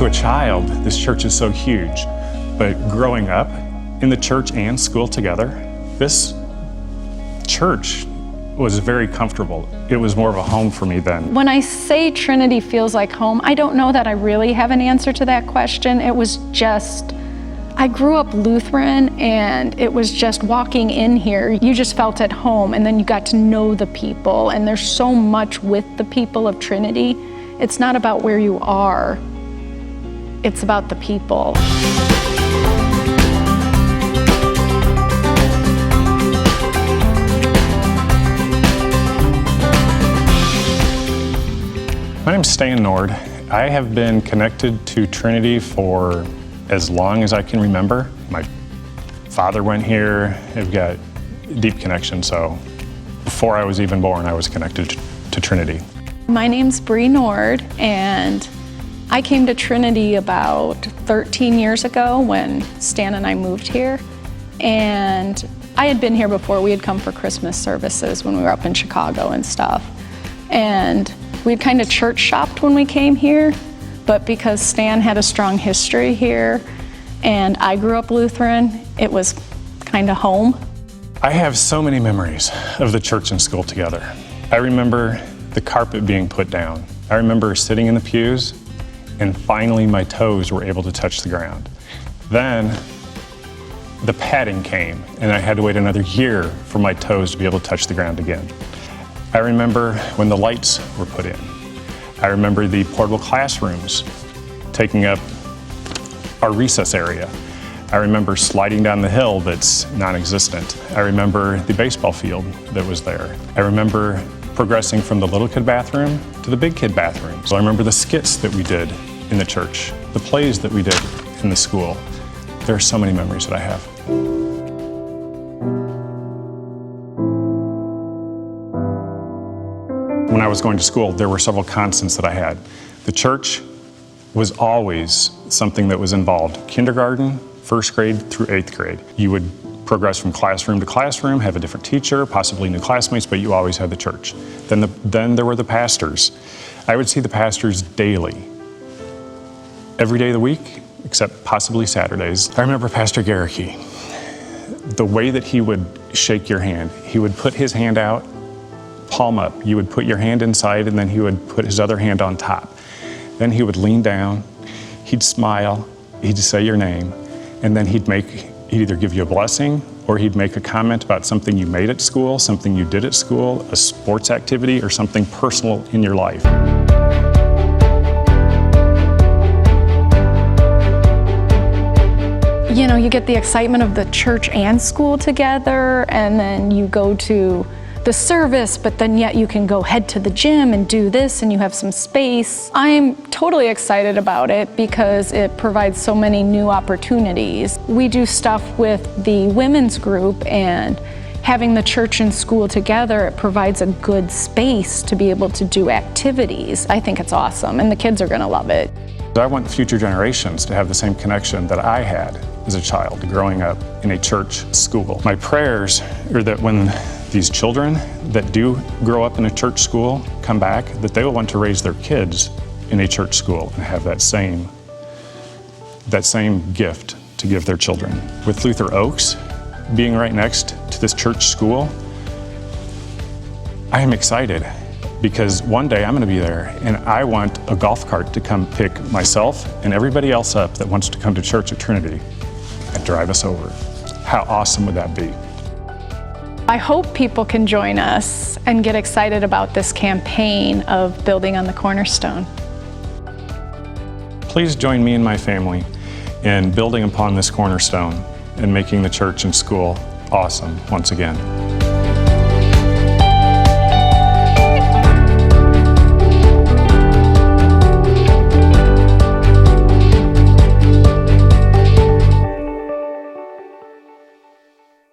To a child, this church is so huge, but growing up in the church and school together, this church was very comfortable. It was more of a home for me then. When I say Trinity feels like home, I don't know that I really have an answer to that question. It was just, I grew up Lutheran, and it was just walking in here, you just felt at home, and then you got to know the people, and there's so much with the people of Trinity. It's not about where you are, it's about the people. My name's Stan Nord. I have been connected to Trinity for as long as I can remember. My father went here. I've got a deep connection, so before I was even born, I was connected to Trinity. My name's Bree Nord, and I came to Trinity about 13 years ago when Stan and I moved here. And I had been here before. We had come for Christmas services when we were up in Chicago and stuff. And we had kind of church shopped when we came here, but because Stan had a strong history here and I grew up Lutheran, it was kind of home. I have so many memories of the church and school together. I remember the carpet being put down. I remember sitting in the pews and finally my toes were able to touch the ground. Then the padding came and I had to wait another year for my toes to be able to touch the ground again. I remember when the lights were put in. I remember the portable classrooms taking up our recess area. I remember sliding down the hill that's non-existent. I remember the baseball field that was there. I remember progressing from the little kid bathroom to the big kid bathroom. So I remember the skits that we did in the church, the plays that we did in the school. There are so many memories that I have. When I was going to school, there were several constants that I had. The church was always something that was involved. Kindergarten, first grade through 8th grade. You would progress from classroom to classroom, have a different teacher, possibly new classmates, but you always had the church. Then there were the pastors. I would see the pastors daily, every day of the week, except possibly Saturdays. I remember Pastor Garricky. The way that he would shake your hand, he would put his hand out, palm up. You would put your hand inside and then he would put his other hand on top. Then he would lean down, he'd smile, he'd say your name, and then he'd either give you a blessing or he'd make a comment about something you made at school, something you did at school, a sports activity, or something personal in your life. You know, you get the excitement of the church and school together, and then you go to the service, but then yet you can go head to the gym and do this and you have some space. I'm totally excited about it because it provides so many new opportunities. We do stuff with the women's group, and having the church and school together, it provides a good space to be able to do activities. I think it's awesome, and the kids are gonna love it. I want future generations to have the same connection that I had as a child growing up in a church school. My prayers are that when these children that do grow up in a church school come back, that they will want to raise their kids in a church school and have that same gift to give their children. With Luther Oaks being right next to this church school, I am excited because one day I'm going to be there and I want a golf cart to come pick myself and everybody else up that wants to come to church at Trinity and drive us over. How awesome would that be? I hope people can join us and get excited about this campaign of building on the Cornerstone. Please join me and my family in building upon this cornerstone and making the church and school awesome once again.